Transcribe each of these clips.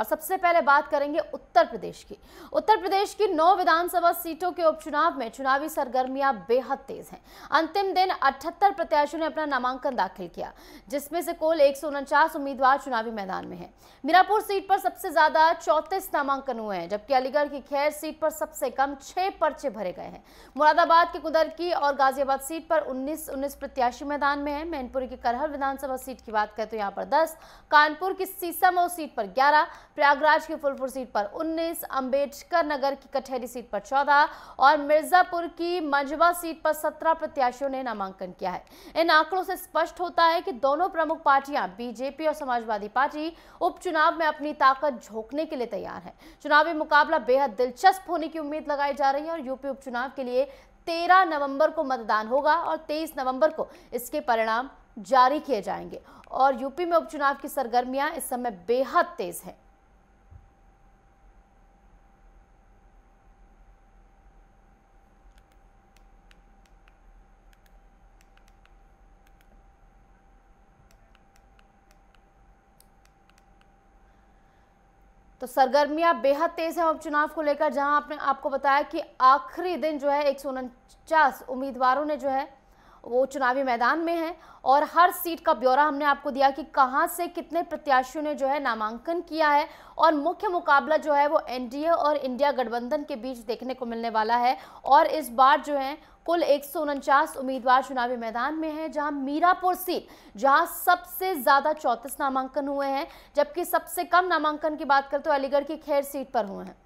और सबसे पहले बात करेंगे उत्तर प्रदेश की। उत्तर प्रदेश की 9 विधानसभा सीटों के उपचुनाव में चुनावी सरगर्मियां बेहद तेज हैं। अंतिम दिन 78 प्रत्याशियों ने अपना नामांकन दाखिल किया, जिसमें से कुल 149 उम्मीदवार चुनावी मैदान में हैं। मीरापुर सीट पर सबसे ज्यादा 34 नामांकन हुए हैं, जबकि अलीगढ़ की खैर सीट पर सबसे कम 6 पर्चे भरे गए हैं। मुरादाबाद के कुदरकी और गाजियाबाद सीट पर 19 प्रत्याशी मैदान में हैं। मैनपुरी की करहल विधानसभा सीट की बात करें तो यहाँ पर 10, कानपुर की सीसामऊ सीट पर 11, प्रयागराज की फुलपुर सीट पर 19, अंबेडकर नगर की कटहरी सीट पर 14 और मिर्जापुर की मंझवा सीट पर 17 प्रत्याशियों ने नामांकन किया है। इन आंकड़ों से स्पष्ट होता है कि दोनों प्रमुख पार्टियां बीजेपी और समाजवादी पार्टी उपचुनाव में अपनी ताकत झोंकने के लिए तैयार है। चुनावी मुकाबला बेहद दिलचस्प होने की उम्मीद लगाई जा रही है और यूपी उपचुनाव के लिए 13 नवंबर को मतदान होगा और 23 नवंबर को इसके परिणाम जारी किए जाएंगे। और यूपी में उपचुनाव की सरगर्मियां इस समय बेहद तेज है। तो सरगर्मियां बेहद तेज हैं उपचुनाव को लेकर, जहां आपको बताया कि आखिरी दिन जो है 149 उम्मीदवारों ने जो है वो चुनावी मैदान में हैं और हर सीट का ब्यौरा हमने आपको दिया कि कहां से कितने प्रत्याशियों ने जो है नामांकन किया है। और मुख्य मुकाबला जो है वो एनडीए और इंडिया गठबंधन के बीच देखने को मिलने वाला है। और इस बार जो है कुल 149 उम्मीदवार चुनावी मैदान में हैं, जहां मीरापुर सीट जहां सबसे ज्यादा 34 नामांकन हुए हैं, जबकि सबसे कम नामांकन की बात करें तो अलीगढ़ की खैर सीट पर हुए हैं।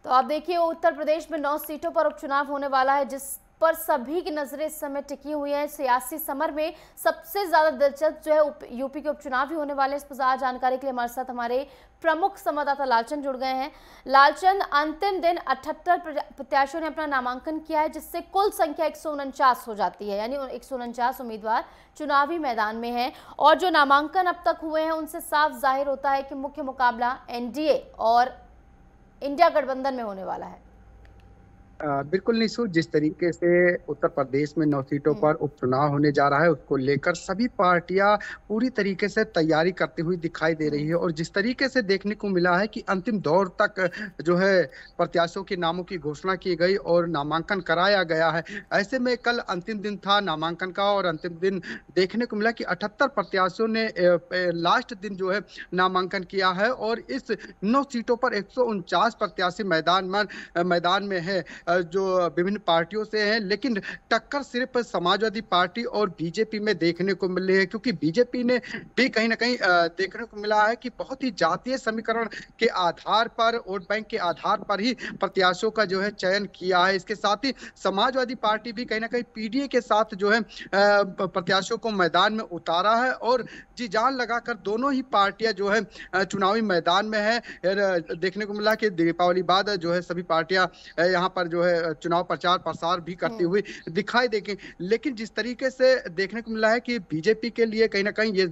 तो आप देखिए उत्तर प्रदेश में 9 सीटों पर उपचुनाव होने वाला है, जिस पर सभी की नजरें इस समय टिकी हुई हैं। सियासी समर में सबसे ज्यादा दिलचस्प जो है यूपी के उपचुनाव ही होने वाले हैं। इस पर ज्यादा जानकारी के लिए हमारे साथ हमारे प्रमुख संवाददाता लालचंद जुड़ गए हैं। लालचंद, अंतिम दिन 78 प्रत्याशियों ने अपना नामांकन किया है, जिससे कुल संख्या 149 हो जाती है, यानी 149 उम्मीदवार चुनावी मैदान में हैं। और जो नामांकन अब तक हुए हैं उनसे साफ जाहिर होता है कि मुख्य मुकाबला एनडीए और इंडिया गठबंधन में होने वाला है। बिल्कुल निशु, जिस तरीके से उत्तर प्रदेश में 9 सीटों पर उपचुनाव होने जा रहा है उसको लेकर सभी पार्टियां पूरी तरीके से तैयारी करती हुई दिखाई दे रही है। और जिस तरीके से देखने को मिला है कि अंतिम दौर तक जो है प्रत्याशियों के नामों की घोषणा की गई और नामांकन कराया गया है। ऐसे में कल अंतिम दिन था नामांकन का और अंतिम दिन देखने को मिला कि 78 प्रत्याशियों ने लास्ट दिन जो है नामांकन किया है और इस 9 सीटों पर 149 प्रत्याशी मैदान में है जो विभिन्न पार्टियों से हैं। लेकिन टक्कर सिर्फ समाजवादी पार्टी और बीजेपी में देखने को मिल रही है, क्योंकि बीजेपी ने भी कहीं ना कहीं देखने को मिला है कि बहुत ही जातीय समीकरण के आधार पर, वोट बैंक के आधार पर ही प्रत्याशियों का जो है चयन किया है। इसके साथ ही समाजवादी पार्टी भी कहीं ना कहीं पीडीए के साथ जो है प्रत्याशियों को मैदान में उतारा है और जी जान लगाकर दोनों ही पार्टियां जो है चुनावी मैदान में है। देखने को मिला कि दीपावली बाद जो है सभी पार्टियां यहाँ पर जो है चुनाव प्रचार प्रसार भी करती हुई दिखाई देंगे। लेकिन जिस तरीके से देखने को मिला है कि बीजेपी के लिए कहीं ना कहीं ये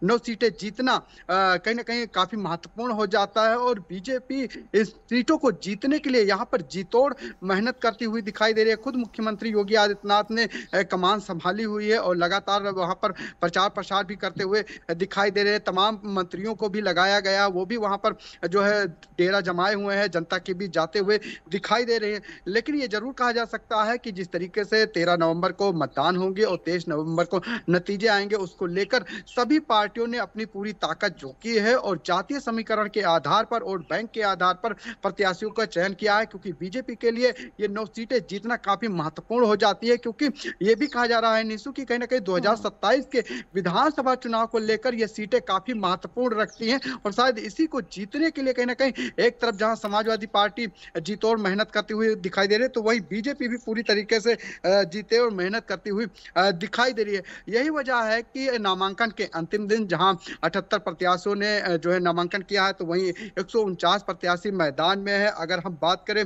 9 सीटें जीतना कहीं ना कहीं काफी महत्वपूर्ण हो जाता है और बीजेपी इस सीटों को जीतने के लिए यहाँ पर जीतोड़ मेहनत करती हुई दिखाई दे रही है। खुद मुख्यमंत्री योगी आदित्यनाथ ने कमान संभाली हुई है और लगातार वहां पर प्रचार प्रसार भी करते हुए दिखाई दे रहे हैं। तमाम मंत्रियों को भी लगाया गया, वो भी वहां पर जो है डेरा जमाए हुए हैं, जनता के बीच जाते हुए दिखाई दे रहे हैं। लेकिन ये जरूर कहा जा सकता है कि जिस तरीके से 13 नवंबर को मतदान होंगे और 23 नवंबर को नतीजे आएंगे, उसको लेकर सभी पार्टियों ने अपनी पूरी ताकत झोंकी है और जातीय समीकरण के आधार पर और बैंक के आधार पर प्रत्याशियों का चयन किया है। क्योंकि बीजेपी के लिए ये 9 सीटें जीतना काफी महत्वपूर्ण हो जाती है, क्योंकि ये भी कहा जा रहा है निशु की कहीं ना कहीं 2027 के विधानसभा चुनाव को लेकर ये सीटें काफी महत्वपूर्ण रखती हैं और शायद इसी को जीतने के लिए कहीं ना कहीं एक तरफ जहां समाजवादी पार्टी जीतोड़ मेहनत करती हुई दिखाई दे रही है, तो वही बीजेपी भी पूरी तरीके से जीते और मेहनत करती हुई दिखाई दे रही है। यही वजह है कि नामांकन के अंतिम दिन जहां 78 प्रत्याशियों ने जो है नामांकन किया है, तो वहीं 149 प्रत्याशी मैदान में है। अगर हम बात करें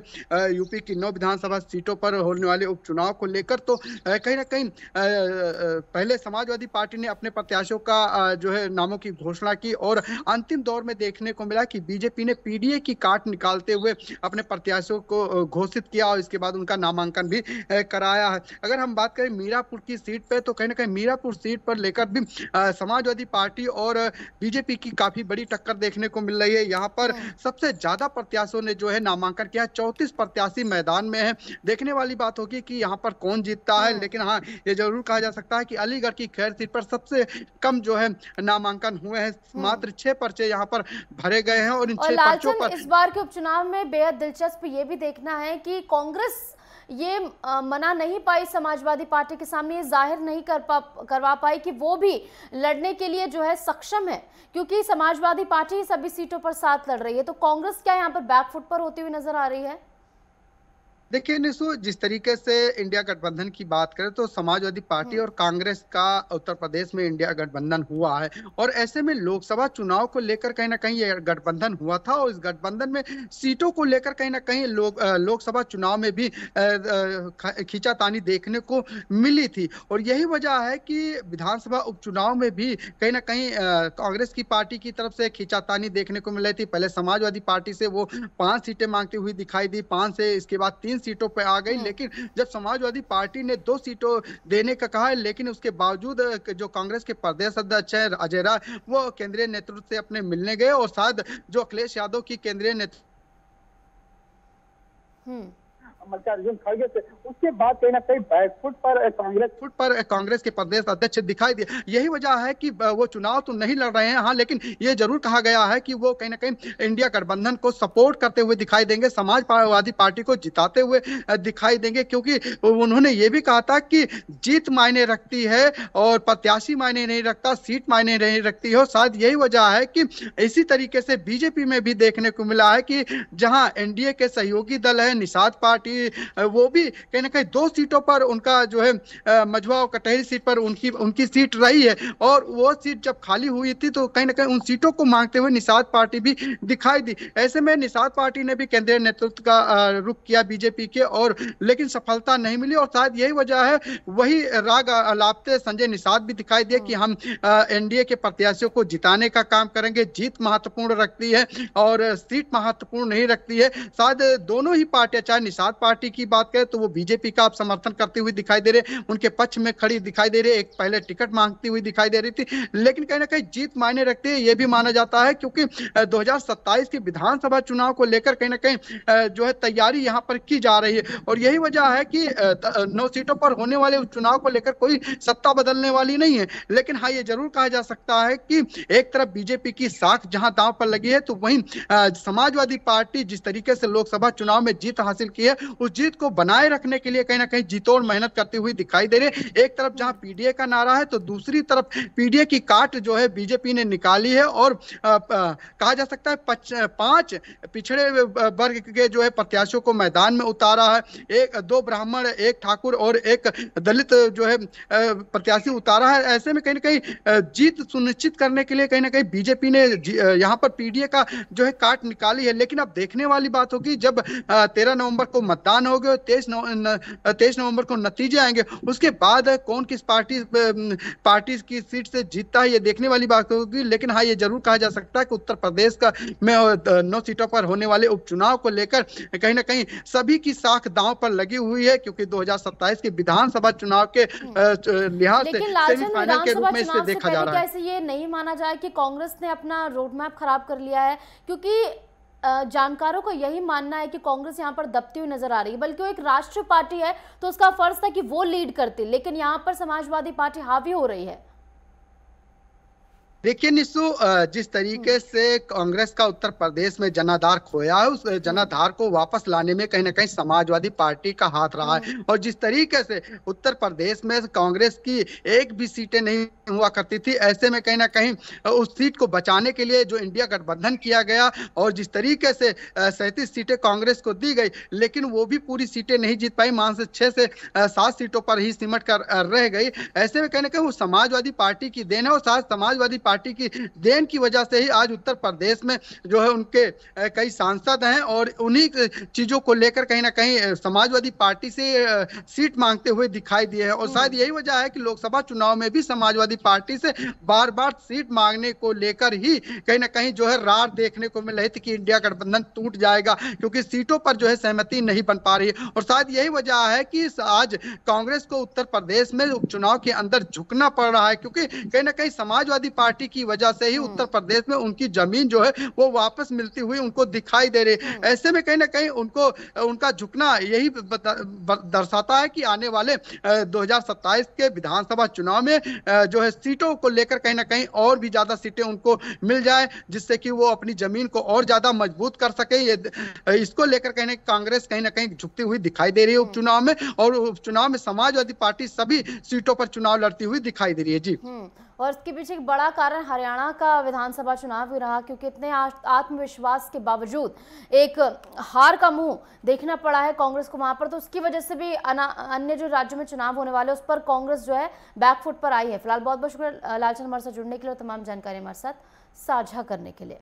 यूपी की 9 विधानसभा सीटों पर होने वाले उपचुनाव को लेकर, तो कहीं ना कहीं पहले समाजवादी पार्टी ने अपने प्रत्याशियों का जो है नामों की घोषणा की और अंतिम दौर में देखने को मिला कि बीजेपी ने पीडीए की काट निकालते हुए अपने प्रत्याशियों को घोषित घोषित किया और इसके बाद उनका नामांकन भी कराया है। अगर हम बात करें मीरापुर की सीट पे, तो कहीं ना कहीं मीरापुर सीट पर लेकर भी समाजवादी पार्टी और बीजेपी की काफी बड़ी टक्कर देखने को मिल रही है। यहाँ पर सबसे ज्यादा प्रत्याशियों ने जो है नामांकन किया, 34 प्रत्याशी मैदान में है। देखने वाली बात होगी कि यहाँ पर कौन जीतता है, लेकिन हाँ ये जरूर कहा जा सकता है कि अलीगढ़ की खैर सीट पर सबसे कम जो है नामांकन हुए हैं। मात्र 6 पर्चे यहाँ पर भरे गए हैं और इन 6 पर्चों पर इस बार के उपचुनाव में बेहद दिलचस्प ये भी देखना है कि कांग्रेस ये मना नहीं पाई समाजवादी पार्टी के सामने, ये जाहिर नहीं करवा पाई कि वो भी लड़ने के लिए जो है सक्षम है, क्योंकि समाजवादी पार्टी सभी सीटों पर साथ लड़ रही है। तो कांग्रेस क्या यहाँ पर बैकफुट पर होती हुई नजर आ रही है? देखिए निशु, जिस तरीके से इंडिया गठबंधन की बात करें तो समाजवादी पार्टी और कांग्रेस का उत्तर प्रदेश में इंडिया गठबंधन हुआ है, और ऐसे में लोकसभा चुनाव को लेकर कहीं ना कहीं ये गठबंधन हुआ था, और इस गठबंधन में सीटों को लेकर कहीं ना कहीं लोकसभा चुनाव में भी खींचातानी देखने को मिली थी। और यही वजह है कि विधानसभा उपचुनाव में भी कहीं ना कहीं कांग्रेस की पार्टी की तरफ से खींचातानी देखने को मिल रही थी। पहले समाजवादी पार्टी से वो 5 सीटें मांगती हुई दिखाई दी, 5 से इसके बाद 3 सीटों पर आ गई, लेकिन जब समाजवादी पार्टी ने 2 सीटों देने का कहा है, लेकिन उसके बावजूद जो कांग्रेस के प्रदेश अध्यक्ष है अजय राय, वो केंद्रीय नेतृत्व से अपने मिलने गए, और शायद जो अखिलेश यादव की केंद्रीय नेतृत्व मल्लिकार्जुन खड़गे से, उसके बाद कहीं ना कहीं बैकफुट पर कांग्रेस के प्रदेश अध्यक्ष दिखाई दिए। यही वजह है कि वो चुनाव तो नहीं लड़ रहे हैं, हाँ, लेकिन ये जरूर कहा गया है कि वो कहीं ना कहीं इंडिया गठबंधन को सपोर्ट करते हुए दिखाई देंगे, समाजवादी पार्टी को जिताते हुए दिखाई देंगे, क्योंकि उन्होंने ये भी कहा था कि जीत मायने रखती है और प्रत्याशी मायने नहीं रखता, सीट मायने नहीं रखती है। शायद यही वजह है कि इसी तरीके से बीजेपी में भी देखने को मिला है कि जहां एनडीए के सहयोगी दल है निषाद पार्टी, वो भी कहीं ना कहीं 2 सीटों पर उनका जो है मझुआ और कटहरी सीट पर उनकी सीट रही है, और वो सीट जब खाली हुई थी तो कहीं ना कहीं उन सीटों को मांगते हुए निषाद पार्टी भी दिखाई दी। ऐसे में निषाद पार्टी ने भी केंद्रीय नेतृत्व का रुख किया बीजेपी के, और लेकिन सफलता नहीं मिली, और शायद यही वजह है, वही राग अलापते संजय निषाद भी दिखाई दिए कि हम एनडीए के प्रत्याशियों को जिताने का काम करेंगे, जीत महत्वपूर्ण रखती है और सीट महत्वपूर्ण नहीं रखती है। शायद दोनों ही पार्टियां, चाहे निषाद पार्टी की बात करें तो वो बीजेपी का आप समर्थन करती हुई दिखाई दे रहे, उनके पक्ष में खड़ी दिखाई दे रही है, एक पहले टिकट मांगती हुई दिखाई दे रही थी, लेकिन कहीं ना कहीं जीत मायने रखती है, ये भी माना जाता है, क्योंकि 2027 के विधानसभा चुनाव को लेकर कहीं ना कहीं जो है तैयारी यहाँ पर की जा रही है, और यही वजह है कि 9 सीटों पर होने वाले चुनाव को लेकर कोई सत्ता बदलने वाली नहीं है। लेकिन हाँ ये जरूर कहा जा सकता है कि एक तरफ बीजेपी की साख जहां दांव पर लगी है, तो वहीं समाजवादी पार्टी जिस तरीके से लोकसभा चुनाव में जीत हासिल की है, उस जीत को बनाए रखने के लिए कहीं ना कहीं जीतोड़ मेहनत करती हुई दिखाई दे रही है। एक तरफ जहां पीडीए का नारा है, तो दूसरी तरफ पीडीए की काट जो है बीजेपी ने निकाली है, और कहा जा सकता है 5 पिछड़े वर्ग के जो है प्रत्याशियों को मैदान में उतारा है, 2 ब्राह्मण, 1 ठाकुर और 1 दलित जो है प्रत्याशी उतारा है। ऐसे में कहीं ना कहीं जीत सुनिश्चित करने के लिए कहीं ना कहीं बीजेपी ने यहाँ पर पीडीए का जो है काट निकाली है। लेकिन अब देखने वाली बात होगी जब 13 नवंबर को मतदान हो गए, 23 नवंबर को नतीजे आएंगे, उसके बाद कौन किस पार्टी की सीट से जीतता है, ये देखने वाली बात होगी। लेकिन हाँ ये जरूर कहा जा सकता है कि उत्तर प्रदेश का में 9 सीटों पर होने वाले उपचुनाव को लेकर कहीं ना कहीं सभी की साख दांव पर लगी हुई है, क्योंकि 2027 के विधानसभा चुनाव के लिहाज से सेमीफाइनल के रूप में इसे देखा जा रहा है। कैसे ये नहीं माना जाए कि कांग्रेस ने अपना रोड मैप खराब कर लिया है, क्योंकि जानकारों को यही मानना है कि कांग्रेस यहाँ पर दबती हुई नजर आ रही है, बल्कि वो एक राष्ट्रीय पार्टी है तो उसका फर्ज था कि वो लीड करती, लेकिन यहाँ पर समाजवादी पार्टी हावी हो रही है। देखिए निशु, जिस तरीके से कांग्रेस का उत्तर प्रदेश में जनाधार खोया है, उस जनाधार को वापस लाने में कहीं ना कहीं समाजवादी पार्टी का हाथ रहा है, और जिस तरीके से उत्तर प्रदेश में कांग्रेस की एक भी सीटें नहीं हुआ करती थी, ऐसे में कहीं ना कहीं उस सीट को बचाने के लिए जो इंडिया गठबंधन किया गया, और जिस तरीके से 37 सीटें कांग्रेस को दी गई, लेकिन वो भी पूरी सीटें नहीं जीत पाई, मान से 6 से 7 सीटों पर ही सिमट कर रह गई। ऐसे में कहीं ना कहीं वो समाजवादी पार्टी की देन है, और साथ समाजवादी पार्टी पार्टी की देन की वजह से ही आज उत्तर प्रदेश में जो है उनके कई सांसद हैं और उन्हीं चीजों को लेकर कहीं ना कहीं समाजवादी पार्टी से सीट मांगते हुए दिखाई दिए हैं। और शायद यही वजह है कि लोकसभा चुनाव में भी समाजवादी पार्टी से बार बार सीट मांगने को लेकर ही कहीं ना कहीं जो है रार देखने को मिल रही थी कि इंडिया गठबंधन टूट जाएगा, क्योंकि सीटों पर जो है सहमति नहीं बन पा रही है। और शायद यही वजह है कि आज कांग्रेस को उत्तर प्रदेश में उपचुनाव के अंदर झुकना पड़ रहा है, क्योंकि कहीं ना कहीं समाजवादी पार्टी की वजह से ही उत्तर प्रदेश में उनकी जमीन जो है वो वापस मिलती हुई उनको दिखाई दे रही है। ऐसे में कहीं ना कहीं उनको उनका झुकना यही दर्शाता है कि आने वाले 2027 के विधानसभा चुनाव में जो है सीटों को लेकर कहीं ना कहीं और भी ज्यादा सीटें उनको मिल जाए, जिससे कि वो अपनी जमीन को और ज्यादा मजबूत कर सके। ये इसको लेकर कांग्रेस कहीं ना कहीं झुकती हुई दिखाई दे रही है उपचुनाव में, और उपचुनाव में समाजवादी पार्टी सभी सीटों पर चुनाव लड़ती हुई दिखाई दे रही है। जी। और इसके पीछे एक बड़ा कारण हरियाणा का विधानसभा चुनाव भी रहा, क्योंकि इतने आत्मविश्वास के बावजूद एक हार का मुंह देखना पड़ा है कांग्रेस को वहां पर। तो उसकी वजह से भी अन्य जो राज्यों में चुनाव होने वाले उस पर कांग्रेस जो है बैकफुट पर आई है। फिलहाल बहुत बहुत शुक्रिया लालचंद हमारे साथ जुड़ने के लिए, तमाम जानकारी हमारे साथ साझा करने के लिए।